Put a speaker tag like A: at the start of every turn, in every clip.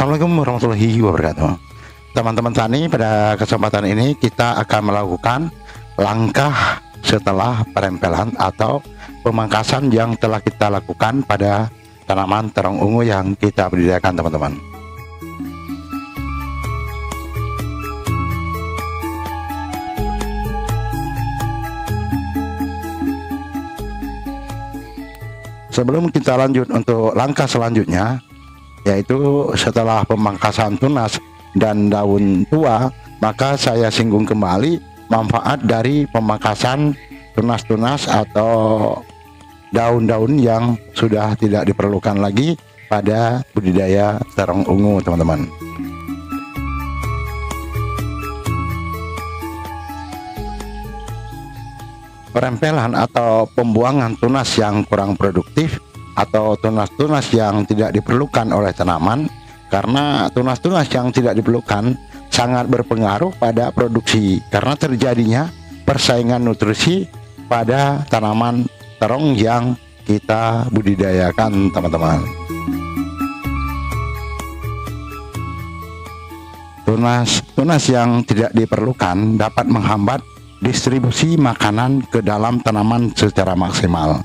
A: Assalamualaikum warahmatullahi wabarakatuh. Teman-teman tani, pada kesempatan ini kita akan melakukan langkah setelah perempelan atau pemangkasan yang telah kita lakukan pada tanaman terong ungu yang kita budidayakan, teman-teman. Sebelum kita lanjut untuk langkah selanjutnya, yaitu setelah pemangkasan tunas dan daun tua, maka saya singgung kembali manfaat dari pemangkasan tunas-tunas atau daun-daun yang sudah tidak diperlukan lagi pada budidaya terong ungu, teman-teman. Perempelan atau pembuangan tunas yang kurang produktif atau tunas-tunas yang tidak diperlukan oleh tanaman, karena tunas-tunas yang tidak diperlukan sangat berpengaruh pada produksi karena terjadinya persaingan nutrisi pada tanaman terong yang kita budidayakan, teman-teman. Tunas yang tidak diperlukan dapat menghambat distribusi makanan ke dalam tanaman secara maksimal.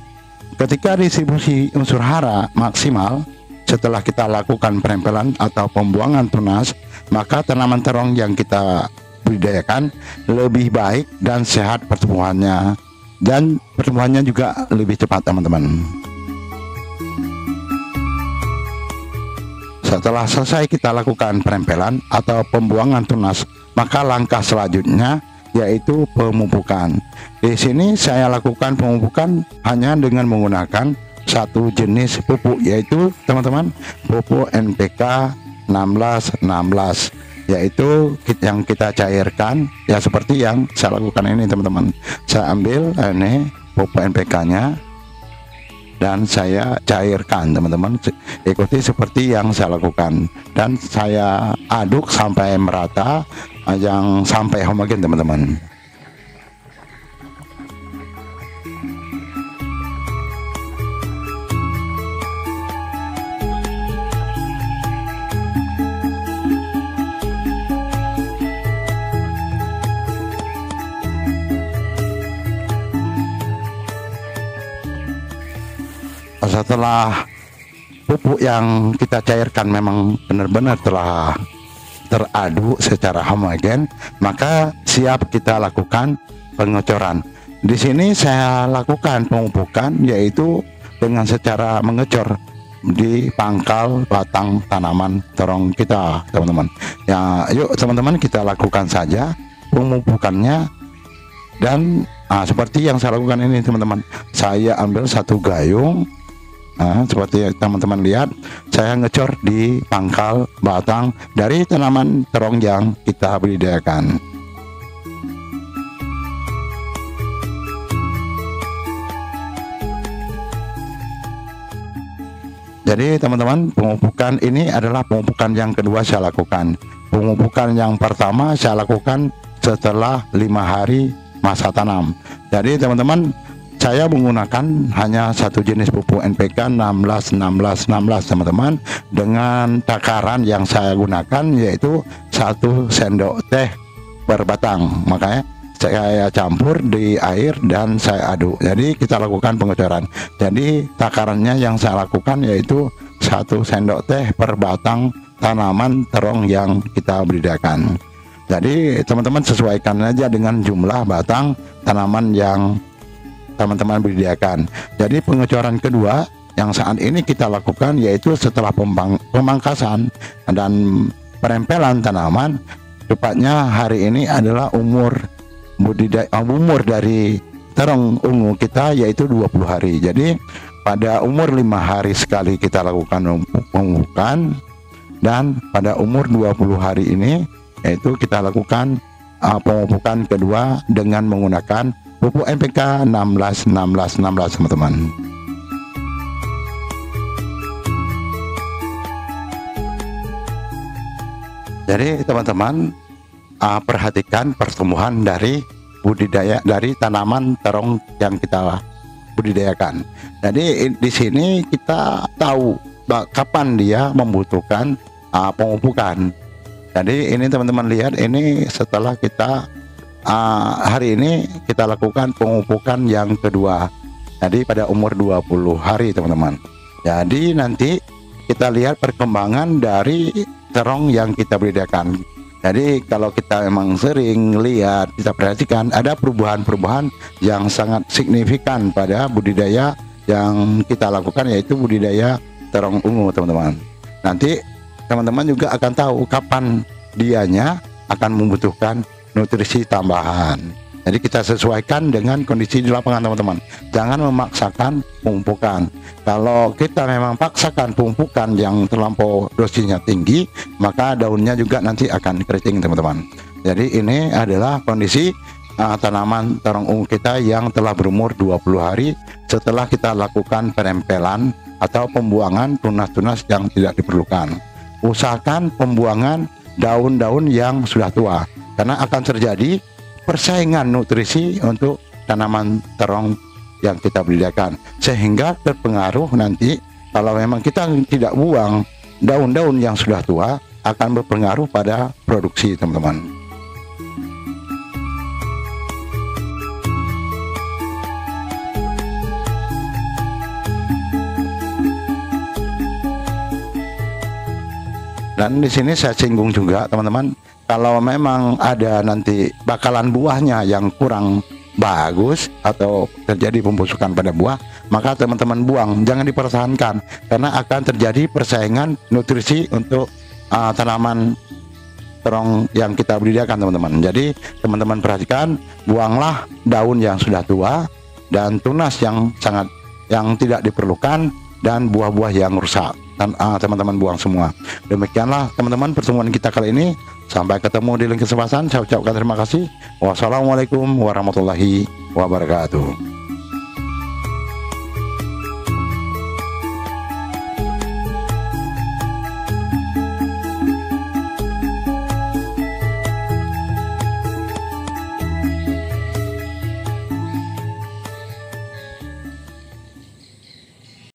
A: Ketika distribusi unsur hara maksimal setelah kita lakukan perempelan atau pembuangan tunas, maka tanaman terong yang kita budidayakan lebih baik dan sehat pertumbuhannya, dan pertumbuhannya juga lebih cepat, teman-teman. Setelah selesai kita lakukan perempelan atau pembuangan tunas, maka langkah selanjutnya yaitu pemupukan. Di sini saya lakukan pemupukan hanya dengan menggunakan satu jenis pupuk, yaitu teman-teman pupuk NPK 1616, yaitu yang kita cairkan ya seperti yang saya lakukan ini, teman-teman. Saya ambil ini pupuk NPK-nya dan saya cairkan, teman-teman. Ikuti seperti yang saya lakukan dan saya aduk sampai merata, yang sampai homogen, teman-teman. Setelah pupuk yang kita cairkan memang benar-benar telah teraduk secara homogen, maka siap kita lakukan pengecoran. Di sini saya lakukan pemupukan yaitu dengan secara mengecor di pangkal batang tanaman terong kita, teman-teman. Ya, yuk teman-teman kita lakukan saja pemupukannya. Dan seperti yang saya lakukan ini, teman-teman. Saya ambil satu gayung. Seperti teman-teman lihat, saya ngecor di pangkal batang dari tanaman terong yang kita budidayakan. Jadi teman-teman, pemupukan ini adalah pemupukan yang kedua saya lakukan. Pemupukan yang pertama saya lakukan setelah 5 hari masa tanam. Jadi teman-teman, saya menggunakan hanya satu jenis pupuk NPK 161616, teman-teman, dengan takaran yang saya gunakan yaitu 1 sendok teh per batang. Makanya saya campur di air dan saya aduk. Jadi kita lakukan pengecoran. Jadi takarannya yang saya lakukan yaitu 1 sendok teh per batang tanaman terong yang kita budidayakan. Jadi teman-teman sesuaikan aja dengan jumlah batang tanaman yang teman-teman budidayakan. Jadi pengecoran kedua yang saat ini kita lakukan yaitu setelah pemangkasan dan perempelan tanaman. Tepatnya hari ini adalah umur dari terong ungu kita yaitu 20 hari. Jadi pada umur 5 hari sekali kita lakukan pemupukan, dan pada umur 20 hari ini yaitu kita lakukan pemupukan kedua dengan menggunakan pupuk NPK 161616, teman-teman. Jadi teman-teman, perhatikan pertumbuhan dari budidaya dari tanaman terong yang kita budidayakan. Jadi di sini kita tahu kapan dia membutuhkan pemupukan. Jadi ini teman-teman lihat, ini setelah kita hari ini kita lakukan pemupukan yang kedua. Jadi pada umur 20 hari teman-teman. Jadi nanti kita lihat perkembangan dari terong yang kita budidayakan. Jadi kalau kita memang sering lihat, kita perhatikan ada perubahan-perubahan yang sangat signifikan pada budidaya yang kita lakukan, yaitu budidaya terong ungu teman-teman. Nanti teman-teman juga akan tahu kapan dianya akan membutuhkan nutrisi tambahan. Jadi kita sesuaikan dengan kondisi di lapangan teman-teman. Jangan memaksakan pemupukan. Kalau kita memang paksakan pemupukan yang terlampau dosisnya tinggi, maka daunnya juga nanti akan keriting teman-teman. Jadi ini adalah kondisi tanaman terong ungu kita yang telah berumur 20 hari setelah kita lakukan penempelan atau pembuangan tunas-tunas yang tidak diperlukan. Usahakan pembuangan daun-daun yang sudah tua, karena akan terjadi persaingan nutrisi untuk tanaman terong yang kita budidayakan, sehingga terpengaruh nanti kalau memang kita tidak buang daun-daun yang sudah tua, akan berpengaruh pada produksi teman-teman. Dan di sini saya singgung juga teman-teman, kalau memang ada nanti bakalan buahnya yang kurang bagus atau terjadi pembusukan pada buah, maka teman-teman buang, jangan dipertahankan, karena akan terjadi persaingan nutrisi untuk tanaman terong yang kita budidayakan teman-teman. Jadi teman-teman perhatikan, buanglah daun yang sudah tua dan tunas yang tidak diperlukan dan buah-buah yang rusak. Dan teman-teman buang semua. Demikianlah teman-teman pertemuan kita kali ini. Sampai ketemu di lain kesempatan. Saya ucapkan terima kasih. Wassalamualaikum warahmatullahi wabarakatuh.